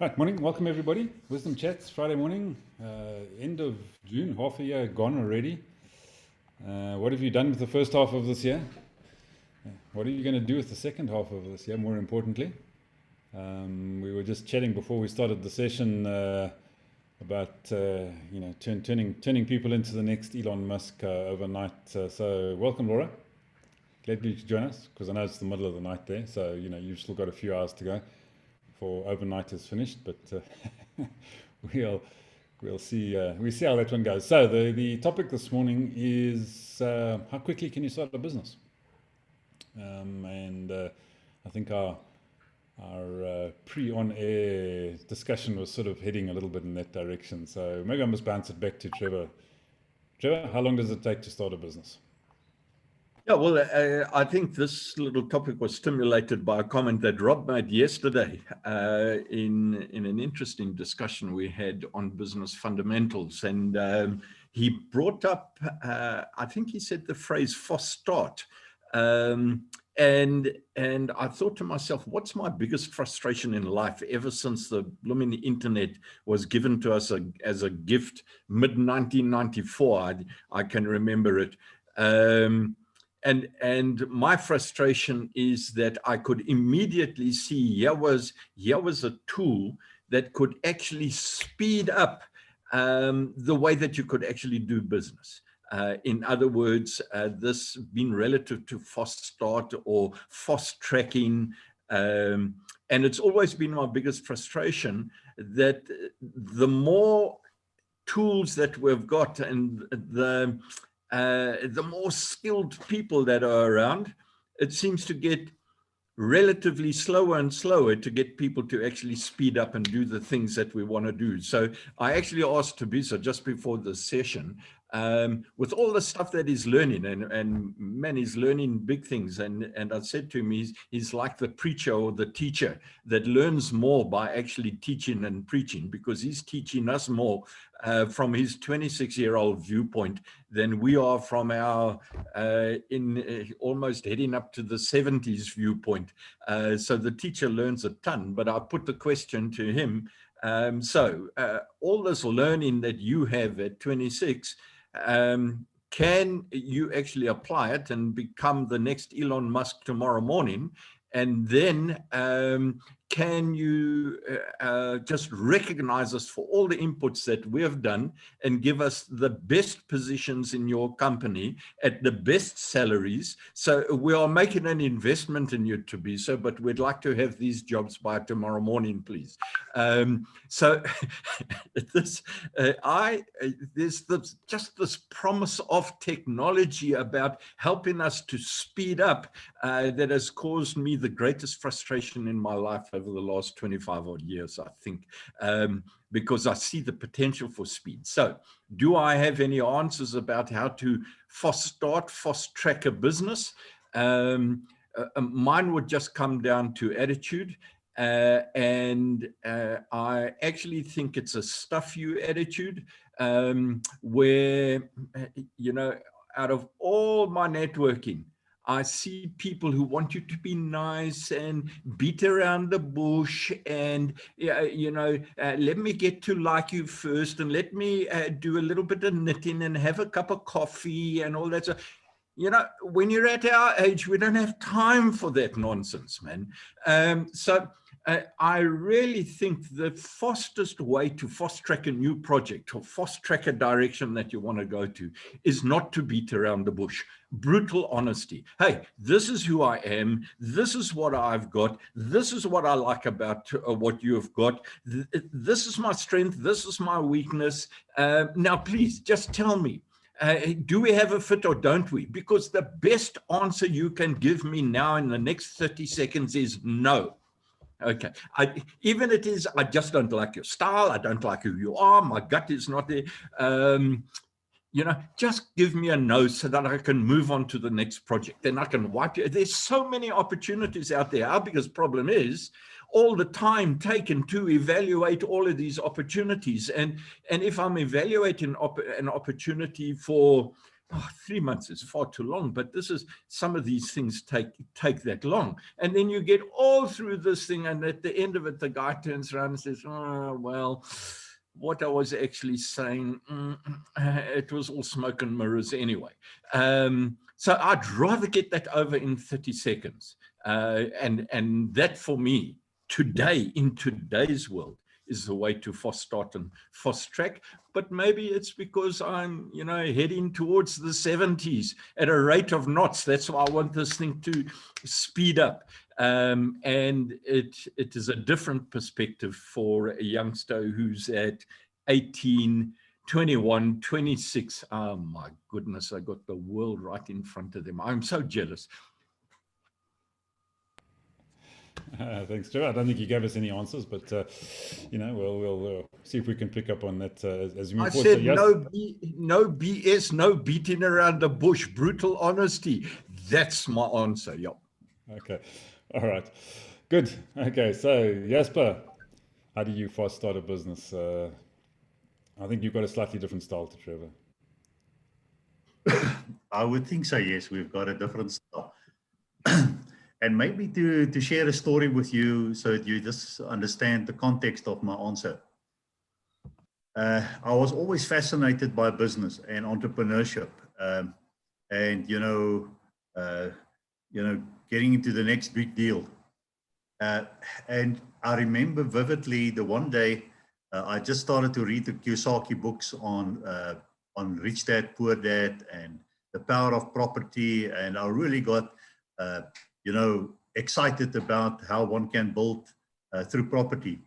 Right, morning. Welcome everybody. Wisdom Chats, Friday morning, end of June, half a year gone already. What have you done with the first half of this year? What are you going to do with the second half of this year, more importantly? We were just chatting before we started the session about turning people into the next Elon Musk overnight. So welcome, Laura. Glad you could join us, because I know it's the middle of the night there, so you've still got a few hours to go before overnight is finished, but we'll see how that one goes. So the topic this morning is how quickly can you start a business? And I think our pre-on-air discussion was sort of heading a little bit in that direction. So maybe I must bounce it back to Trevor. Trevor, how long does it take to start a business? Yeah, well, I think this little topic was stimulated by a comment that Rob made yesterday in an interesting discussion we had on business fundamentals. And he brought up, I think he said the phrase "false start." And I thought to myself, what's my biggest frustration in life ever since the blooming internet was given to us as a gift mid-1994? I can remember it. And my frustration is that I could immediately see here was a tool that could actually speed up the way that you could actually do business. In other words, this being relative to fast start or fast tracking. And it's always been my biggest frustration that the more tools that we've got and the more skilled people that are around, it seems to get relatively slower and slower to get people to actually speed up and do the things that we want to do. So I actually asked Thabiso just before the session, with all the stuff that he's learning, and man, he's learning big things. And I said to him, he's like the preacher or the teacher that learns more by actually teaching and preaching, because he's teaching us more from his 26-year-old viewpoint than we are from our almost heading up to the 70s viewpoint. So the teacher learns a ton, but I put the question to him. All this learning that you have at 26, can you actually apply it and become the next Elon Musk tomorrow morning? And then can you just recognize us for all the inputs that we have done and give us the best positions in your company at the best salaries? So we are making an investment in you, Thabiso, but we'd like to have these jobs by tomorrow morning, please. So there's just this promise of technology about helping us to speed up that has caused me the greatest frustration in my life over the last 25 odd years, I think, because I see the potential for speed. So do I have any answers about how to fast track a business? Mine would just come down to attitude. And I actually think it's a stuff you attitude, where, out of all my networking, I see people who want you to be nice and beat around the bush and, let me get to like you first and let me do a little bit of knitting and have a cup of coffee and all that. So, when you're at our age, we don't have time for that nonsense, man. I really think the fastest way to fast track a new project or fast track a direction that you want to go to is not to beat around the bush. Brutal honesty. Hey, this is who I am. This is what I've got. This is what I like about what you've got. This is my strength. This is my weakness. Now, please just tell me. Do we have a fit or don't we? Because the best answer you can give me now in the next 30 seconds is no. Okay. Even it is, I just don't like your style. I don't like who you are. My gut is not there. Just give me a no so that I can move on to the next project. Then I can wipe you. There's so many opportunities out there. Our biggest problem is all the time taken to evaluate all of these opportunities. And if I'm evaluating an opportunity for 3 months is far too long, but some of these things take that long. And then you get all through this thing, and at the end of it, the guy turns around and says, "Oh, well, what I was actually saying, it was all smoke and mirrors anyway." So I'd rather get that over in 30 seconds. And that for me, today, in today's world, is the way to fast start and fast track. But maybe it's because I'm, heading towards the 70s at a rate of knots. That's why I want this thing to speed up. And it is a different perspective for a youngster who's at 18, 21, 26. Oh my goodness, I got the world right in front of them. I'm so jealous. Thanks, Joe. I don't think you gave us any answers, but we'll see if we can pick up on that as we move forward. I said, no BS, no beating around the bush, brutal honesty. That's my answer. Yep. Okay. All right. Good. Okay. So Jasper, how do you fast start a business? I think you've got a slightly different style to Trevor. I would think so. Yes, we've got a different style. And maybe to share a story with you so that you just understand the context of my answer. I was always fascinated by business and entrepreneurship, and getting into the next big deal. And I remember vividly the one day I just started to read the Kiyosaki books on Rich Dad, Poor Dad, and the power of property, and I really got excited about how one can build through property.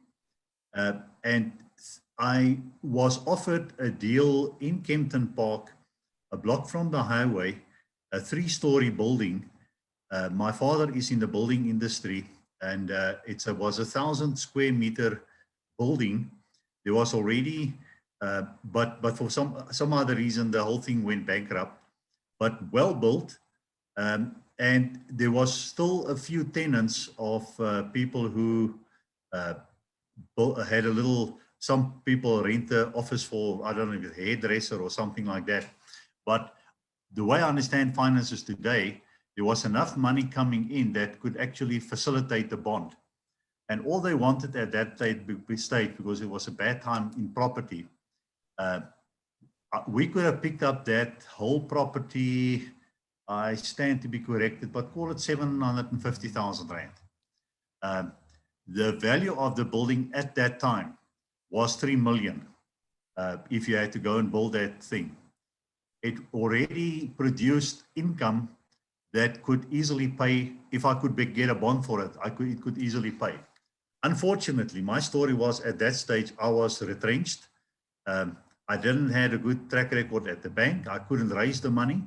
And I was offered a deal in Kempton Park, a block from the highway, a 3-story building. My father is in the building industry, and it was 1,000 square meter building. There was already, but for some other reason, the whole thing went bankrupt, but well built. And there was still a few tenants of people who had some people rent the office for, I don't know, a hairdresser or something like that. But the way I understand finances today, there was enough money coming in that could actually facilitate the bond. And all they wanted at that stage, because it was a bad time in property, we could have picked up that whole property, I stand to be corrected, but call it 750,000 Rand. The value of the building at that time was 3 million if you had to go and build that thing. It already produced income that could easily pay. If I could get a bond for it, it could easily pay. Unfortunately, my story was at that stage, I was retrenched. I didn't have a good track record at the bank. I couldn't raise the money.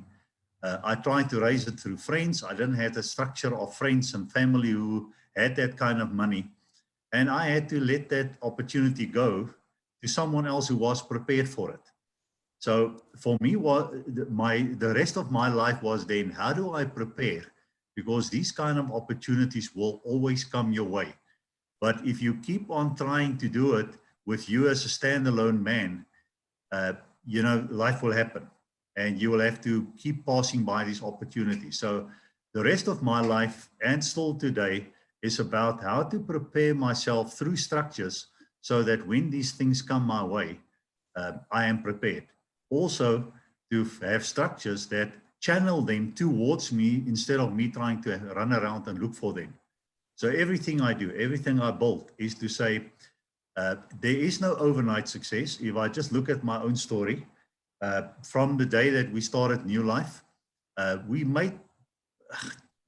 I tried to raise it through friends. I didn't have the structure of friends and family who had that kind of money. And I had to let that opportunity go to someone else who was prepared for it. So for me, the rest of my life was then, how do I prepare? Because these kind of opportunities will always come your way. But if you keep on trying to do it with you as a standalone man, life will happen. And you will have to keep passing by these opportunities. So the rest of my life and still today is about how to prepare myself through structures so that when these things come my way, I am prepared. Also to have structures that channel them towards me instead of me trying to run around and look for them. So everything I do, everything I build is to say, there is no overnight success. If I just look at my own story, from the day that we started New Life, we made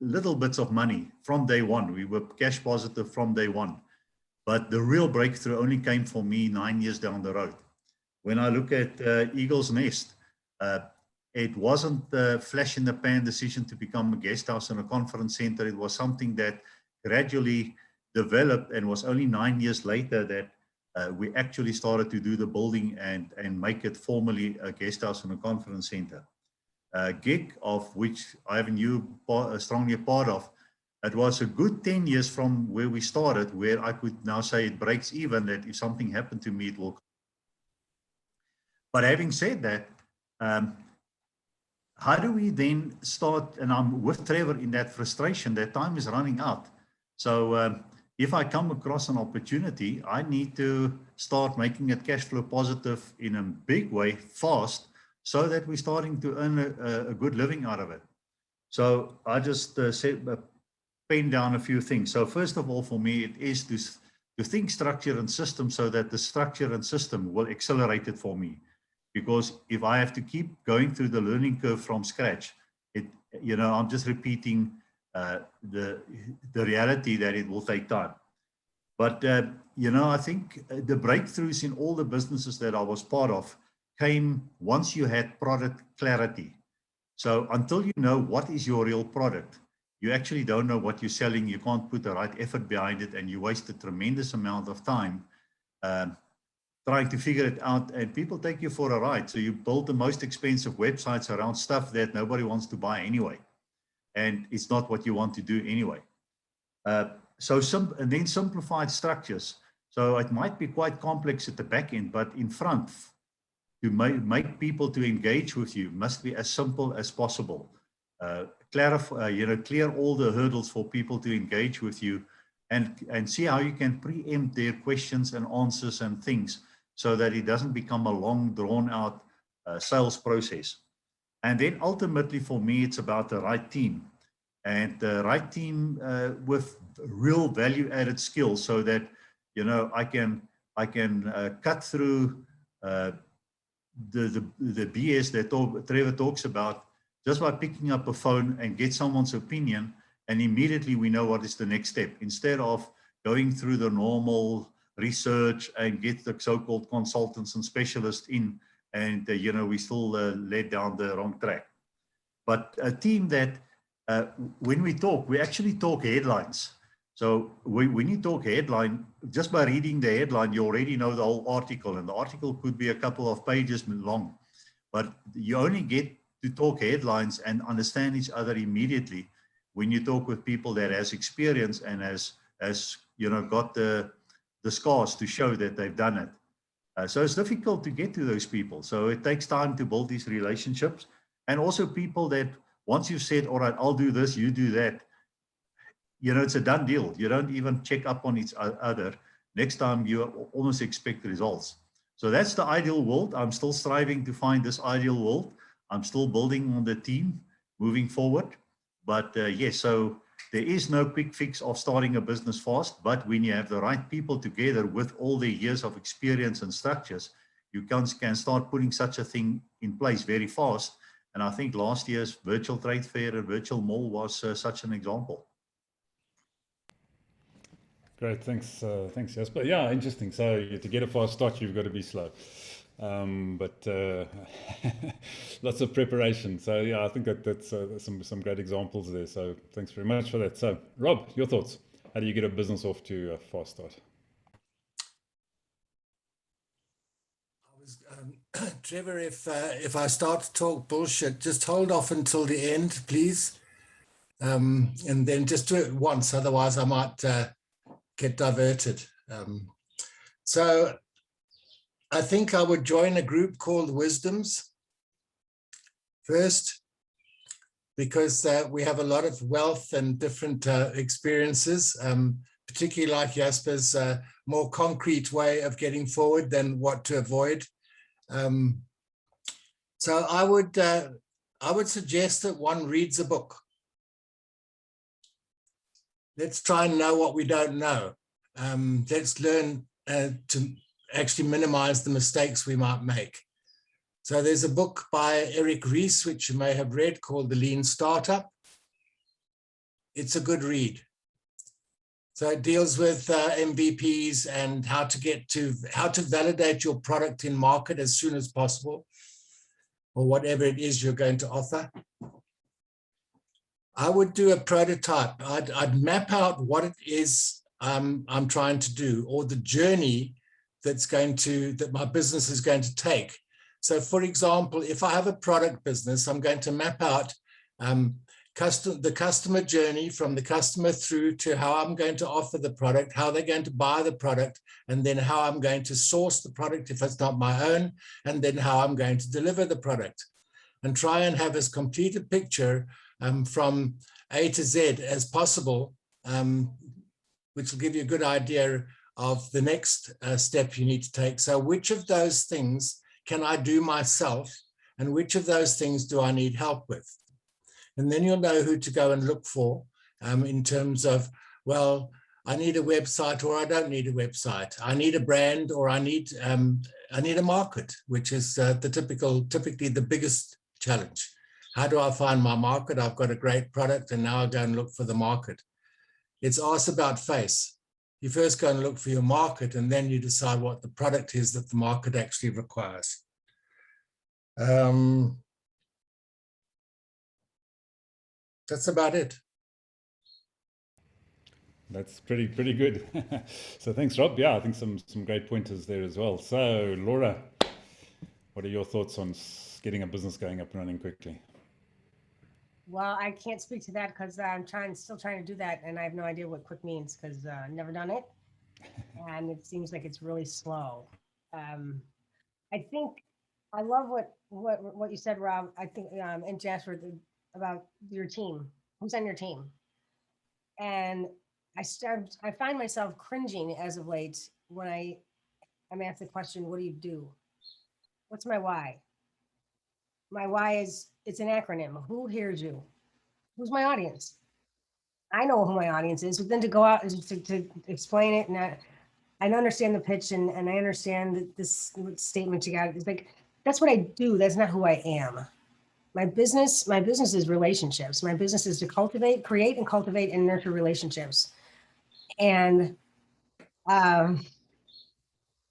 little bits of money from day one. We were cash positive from day one. But the real breakthrough only came for me 9 years down the road. When I look at Eagle's Nest, it wasn't a flash in the pan decision to become a guest house and a conference center. It was something that gradually developed, and was only 9 years later that we actually started to do the building and make it formally a guest house and a conference center. GIG, of which I am strongly a part of, it was a good 10 years from where we started, where I could now say it breaks even, that if something happened to me, it will. But having said that, how do we then start? And I'm with Trevor in that frustration, that time is running out. So if I come across an opportunity, I need to start making it cash flow positive in a big way, fast, so that we're starting to earn a good living out of it. So I just pen down a few things. So first of all, for me, it is to think structure and system, so that the structure and system will accelerate it for me. Because if I have to keep going through the learning curve from scratch, I'm just repeating the reality that it will take time. But, I think the breakthroughs in all the businesses that I was part of came once you had product clarity. So until you know what is your real product, you actually don't know what you're selling. You can't put the right effort behind it, and you waste a tremendous amount of time trying to figure it out, and people take you for a ride. So you build the most expensive websites around stuff that nobody wants to buy anyway, and it's not what you want to do anyway. And then simplified structures. So it might be quite complex at the back end, but in front, to make people to engage with you must be as simple as possible. Clarify, clear all the hurdles for people to engage with you, and see how you can preempt their questions and answers and things, so that it doesn't become a long, drawn-out sales process. And then ultimately, for me, it's about the right team, and the right team with real value-added skills, so that I can cut through the BS that Trevor talks about, just by picking up a phone and get someone's opinion, and immediately we know what is the next step, instead of going through the normal research and get the so-called consultants and specialists in, and we still led down the wrong track. But a team that when we talk, we actually talk headlines. So when you talk headline, just by reading the headline, you already know the whole article, and the article could be a couple of pages long, but you only get to talk headlines and understand each other immediately when you talk with people that has experience and has got the scars to show that they've done it. So it's difficult to get to those people. So it takes time to build these relationships, and also people that once you've said, all right, I'll do this, you do that, it's a done deal. You don't even check up on each other. Next time you almost expect results. So that's the ideal world. I'm still striving to find this ideal world. I'm still building on the team moving forward. But yes, so there is no quick fix of starting a business fast, but when you have the right people together with all their years of experience and structures, you can start putting such a thing in place very fast. And I think last year's virtual trade fair and virtual mall was such an example. Great, thanks, Jasper. Yeah, interesting. So to get a fast start, you've got to be slow, but lots of preparation. So yeah, I think that's some great examples there. So thanks very much for that. So Rob, your thoughts? How do you get a business off to a fast start? Trevor, if I start to talk bullshit, just hold off until the end, please, and then just do it once. Otherwise, I might get diverted. So I think I would join a group called Wisdoms first, because we have a lot of wealth and different experiences, particularly like Jasper's more concrete way of getting forward than what to avoid. So I would suggest that one reads a book. Let's try and know what we don't know. Let's learn to actually minimize the mistakes we might make. So there's a book by Eric Ries, which you may have read, called The Lean Startup. It's a good read. So it deals with MVPs and how to validate your product in market as soon as possible, or whatever it is you're going to offer. I would do a prototype. I'd map out what it is I'm trying to do, or the journey that my business is going to take. So for example, if I have a product business, I'm going to map out the customer journey from the customer through to how I'm going to offer the product, how they're going to buy the product, and then how I'm going to source the product if it's not my own, and then how I'm going to deliver the product. and try and have as complete a picture from A to Z as possible, which will give you a good idea of the next step you need to take. So which of those things can I do myself, and which of those things do I need help with? And then you'll know who to go and look for in terms of, well, I need a website or I don't need a website. I need a brand or I need a market, which is typically the biggest challenge. How do I find my market? I've got a great product and now I go and look for the market. It's ask about face. You first go and look for your market and then you decide what the product is that the market actually requires. That's about it. That's pretty good. So thanks, Rob. Yeah, I think some great pointers there as well. So Laura, what are your thoughts on getting a business going up and running quickly? Well, I can't speak to that because I'm still trying to do that, and I have no idea what quick means because I've never done it, and it seems like it's really slow. I think I love what you said, Rob. I think and Jasper about your team. Who's on your team? And I find myself cringing as of late when I'm asked the question, "What do you do?" What's my why? My why it's an acronym. Who hears you? Who's my audience? I know who my audience is, but then to go out and to explain it, and I understand the pitch and I understand this statement you got. It's like, that's what I do. That's not who I am. My business is relationships. My business is to create and cultivate and nurture relationships. And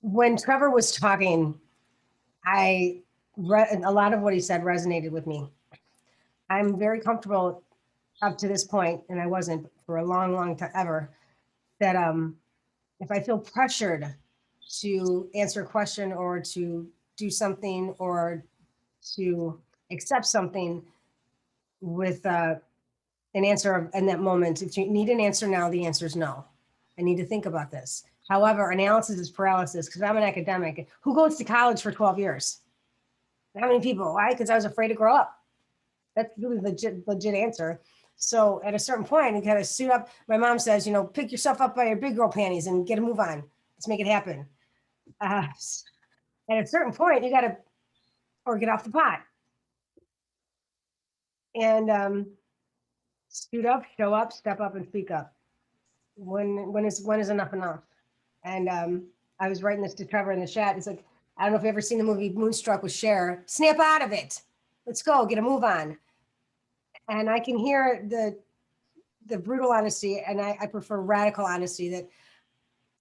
when Trevor was talking, a lot of what he said resonated with me. I'm very comfortable up to this point, and I wasn't for a long time ever, that if I feel pressured to answer a question or to do something or to accept something with an answer in that moment, if you need an answer now, the answer is no. I need to think about this. However, analysis is paralysis, because I'm an academic. Who goes to college for 12 years? How many people? Why? Because I was afraid to grow up. That's really legit answer. So at a certain point, you gotta suit up. My mom says, pick yourself up by your big girl panties and get a move on. Let's make it happen. At a certain point, you gotta, or get off the pot. And suit up, show up, step up, and speak up. When is enough enough? And I was writing this to Trevor in the chat. It's like, I don't know if you've ever seen the movie Moonstruck with Cher. Snap out of it. Let's go, get a move on. And I can hear the brutal honesty, and I prefer radical honesty, that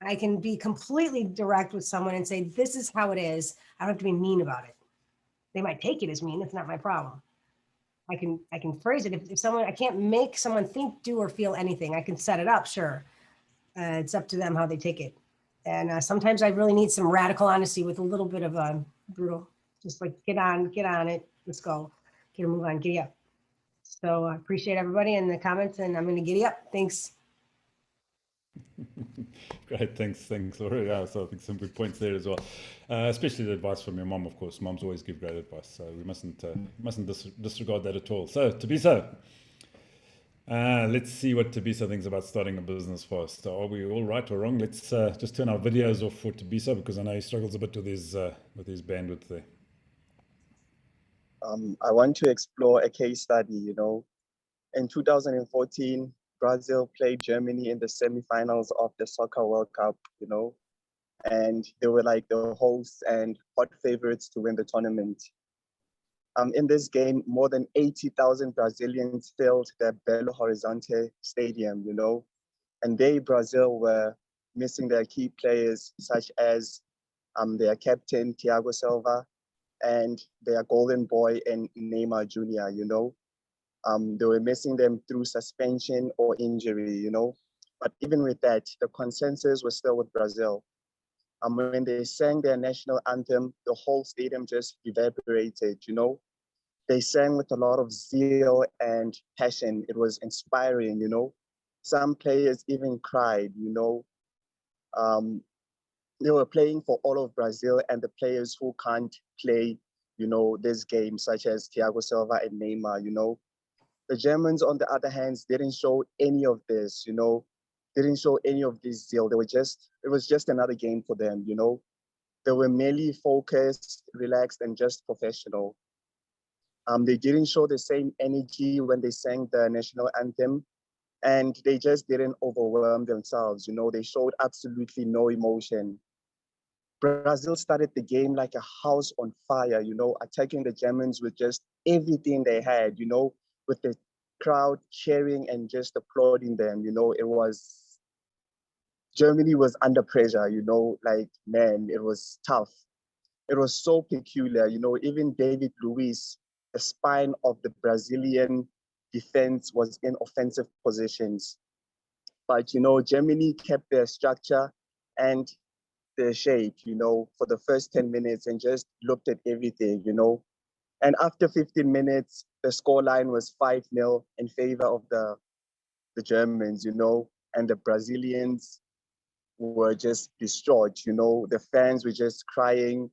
I can be completely direct with someone and say, this is how it is. I don't have to be mean about it. They might take it as mean. It's not my problem. I can phrase it. If someone, I can't make someone think, do, or feel anything. I can set it up, sure. It's up to them how they take it. And sometimes I really need some radical honesty with a little bit of brutal, just like get on it. Let's go, get a move on, giddy up. So I appreciate everybody in the comments, and I'm going to giddy up. Thanks. Great, thanks, Laura. Yeah, so I think some good points there as well, especially the advice from your mom. Of course, moms always give great advice, so we mustn't disregard that at all. So Thabiso, let's see what Thabiso thinks about starting a business fast. So are we all right or wrong? Let's just turn our videos off for Thabiso, because I know he struggles a bit with his bandwidth there. I want to explore a case study. In 2014, Brazil played Germany in the semifinals of the Soccer World Cup, and they were like the hosts and hot favorites to win the tournament. In this game, more than 80,000 Brazilians filled the Belo Horizonte stadium, and Brazil were missing their key players, such as their captain, Thiago Silva, and their golden boy and Neymar Jr., they were missing them through suspension or injury, But even with that, the consensus was still with Brazil. When they sang their national anthem, the whole stadium just evaporated, They sang with a lot of zeal and passion. It was inspiring, Some players even cried, They were playing for all of Brazil and the players who can't play you know, this game, such as Thiago Silva and Neymar, you know. The Germans, on the other hand, didn't show any of this, you know, didn't show any of this zeal. It was just another game for them, you know. They were merely focused, relaxed, and just professional. They didn't show the same energy when they sang the national anthem, and they just didn't overwhelm themselves. You know, they showed absolutely no emotion. Brazil started the game like a house on fire, you know, attacking the Germans with just everything they had, you know, with the crowd cheering and just applauding them. You know, Germany was under pressure, you know, like, man, it was tough. It was so peculiar, you know, even David Luiz, the spine of the Brazilian defense, was in offensive positions. But, you know, Germany kept their structure and their shape, you know, for the first 10 minutes and just looked at everything, you know. And after 15 minutes, the scoreline was 5-0 in favor of the Germans, you know, and the Brazilians were just distraught, you know. The fans were just crying.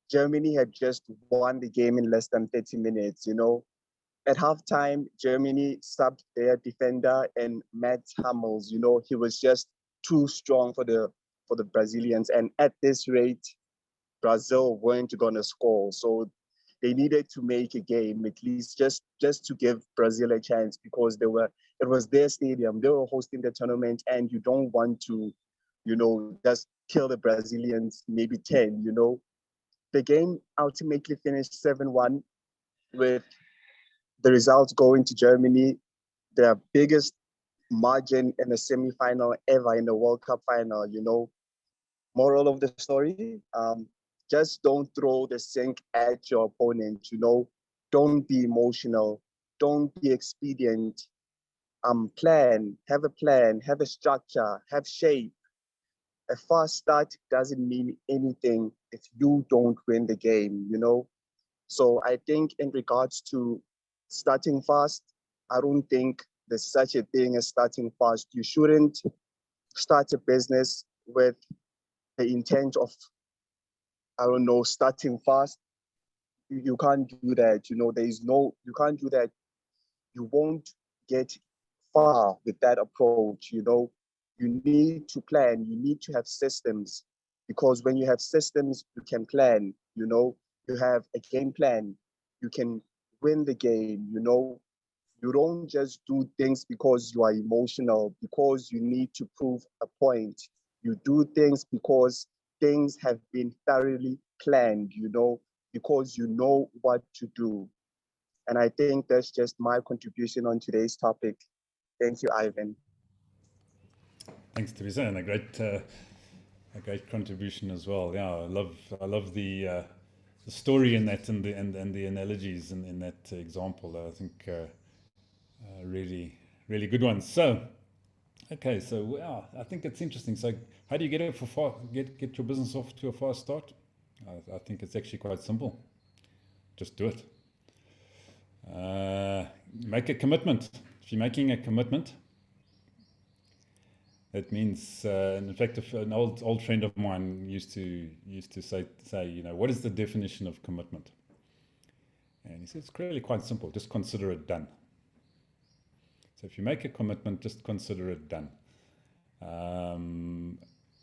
Germany had just won the game in less than 30 minutes, you know. At halftime, Germany subbed their defender and Mats Hummels, you know, he was just too strong for the Brazilians. And at this rate, Brazil weren't gonna score. So they needed to make a game, at least just to give Brazil a chance, because it was their stadium. They were hosting the tournament, and you don't want to, you know, just kill the Brazilians, maybe 10, you know. The game ultimately finished 7-1 with the results going to Germany, their biggest margin in a semi-final ever in the World Cup final, you know. Moral of the story, just don't throw the sink at your opponent, you know. Don't be emotional. Don't be expedient. Have a structure, have shape. A fast start doesn't mean anything if you don't win the game, you know. So I think in regards to starting fast, I don't think there's such a thing as starting fast. You shouldn't start a business with the intent of, I don't know, starting fast. You can't do that. You know, you can't do that. You won't get far with that approach. You know, you need to plan. You need to have systems, because when you have systems, you can plan. You know, you have a game plan. You can win the game. You know, you don't just do things because you are emotional, because you need to prove a point. You do things because things have been thoroughly planned, you know, because you know what to do. And I think that's just my contribution on today's topic. Thank you, Ivan. Thanks, Teresa, and a great contribution as well. Yeah, I love the story in that, and the analogies in that example. I think really good ones. So, okay, so I think it's interesting. So, how do you get your business off to a fast start? I think it's actually quite simple. Just do it. Make a commitment. If you're making a commitment, that means, in fact, an old friend of mine used to say, you know, what is the definition of commitment? And he said it's really quite simple. Just consider it done. So if you make a commitment, just consider it done.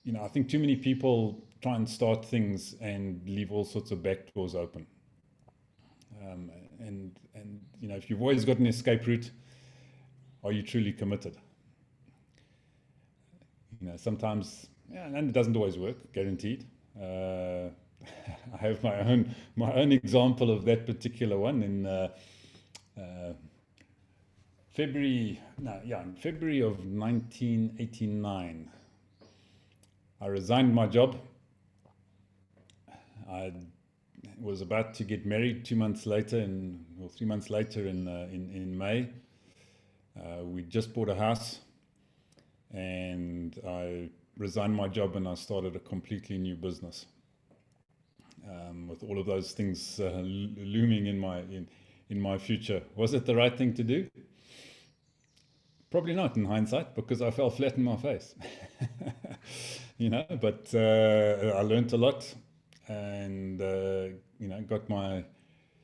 You know, I think too many people try and start things and leave all sorts of back doors open. And you know, if you've always got an escape route, are you truly committed? You know, sometimes, and it doesn't always work, guaranteed. I have my own example of that particular one in February of 1989. I resigned my job. I was about to get married 3 months later in May. We just bought a house, and I resigned my job and I started a completely new business. With all of those things looming in my future. Was it the right thing to do? Probably not in hindsight, because I fell flat in my face. You know, but I learned a lot, and got my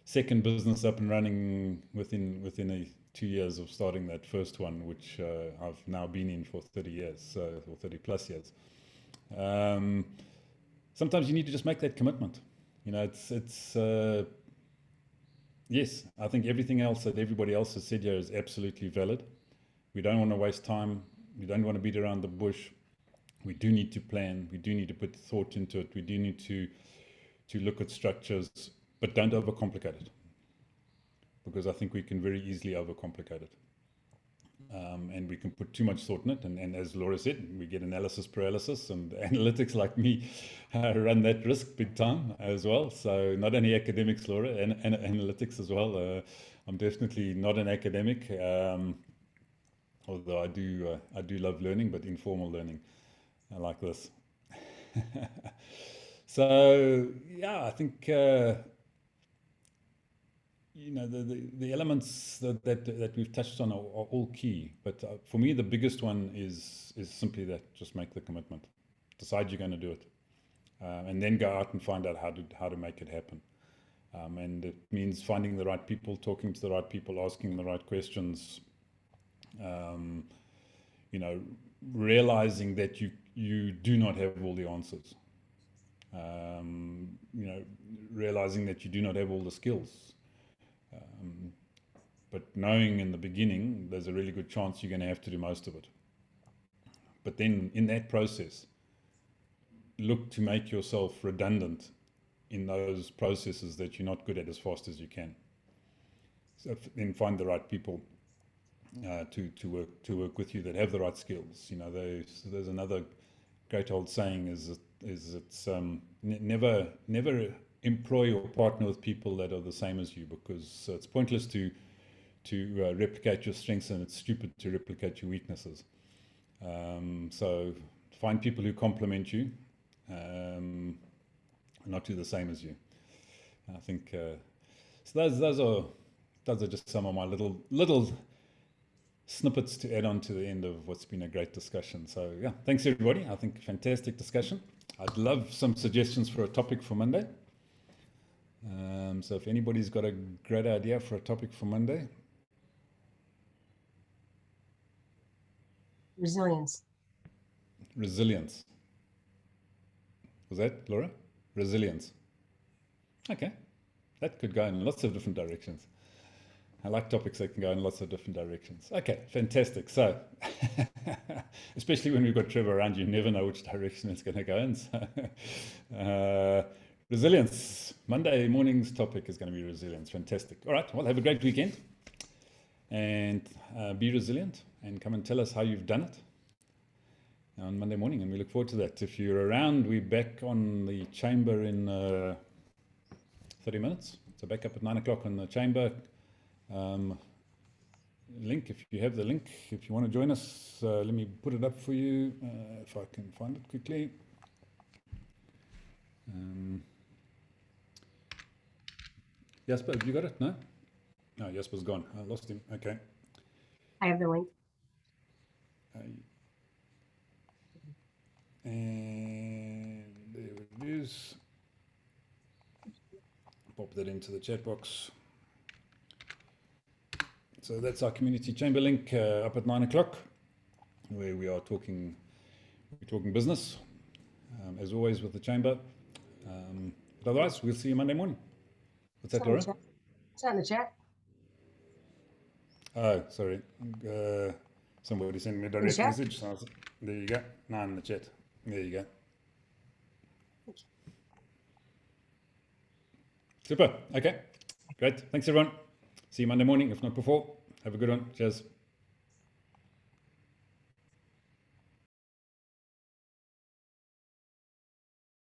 second business up and running within 2 years of starting that first one, which I've now been in for 30 years, or 30 plus years. Sometimes you need to just make that commitment. Yes, I think everything else that everybody else has said here is absolutely valid. We don't want to waste time. We don't want to beat around the bush. We do need to plan. We do need to put thought into it. We do need to look at structures, but don't overcomplicate it, because I think we can very easily overcomplicate it. And we can put too much thought in it. And as Laura said, we get analysis paralysis, and analytics like me run that risk big time as well. So not only academics, Laura, and analytics as well. I'm definitely not an academic, although I do love learning, but informal learning. I like this. So yeah, I think the elements that we've touched on are all key. But for me, the biggest one is simply that: just make the commitment, decide you're going to do it, and then go out and find out how to make it happen. And it means finding the right people, talking to the right people, asking the right questions. Realizing that you do not have all the answers. Realizing that you do not have all the skills. But knowing in the beginning, there's a really good chance you're going to have to do most of it. But then in that process, look to make yourself redundant in those processes that you're not good at as fast as you can. So then find the right people to work with you that have the right skills. There's another great old saying is it's never employ or partner with people that are the same as you, because it's pointless to replicate your strengths, and it's stupid to replicate your weaknesses. So find people who complement you, not do the same as you. And I think so. Those are just some of my little snippets to add on to the end of what's been a great discussion. So yeah, thanks everybody. I think fantastic discussion. I'd love some suggestions for a topic for Monday. So if anybody's got a great idea for a topic for Monday. Resilience. Resilience. Was that, Laura? Resilience. Okay. That could go in lots of different directions. I like topics that can go in lots of different directions. Okay, fantastic. So, especially when we've got Trevor around, you never know which direction it's going to go in. So, resilience. Monday morning's topic is going to be resilience. Fantastic. All right, well, have a great weekend. And be resilient, and come and tell us how you've done it on Monday morning. And we look forward to that. If you're around, we're back on the chamber in 30 minutes. So back up at 9 o'clock on the chamber. Link, if you have the link, if you want to join us, let me put it up for you, if I can find it quickly. Jasper, have you got it? No? No, Jasper's gone. I lost him. Okay. I have the link. And there it is. Pop that into the chat box. So that's our community chamber link up at 9 o'clock, where we're talking business, as always with the chamber. But otherwise, we'll see you Monday morning. What's that, Laura? It's not in the chat. Oh, sorry. Somebody sent me a direct message. So there you go. No, in the chat. There you go. Super. Okay. Great. Thanks, everyone. See you Monday morning, if not before. Have a good one. Cheers.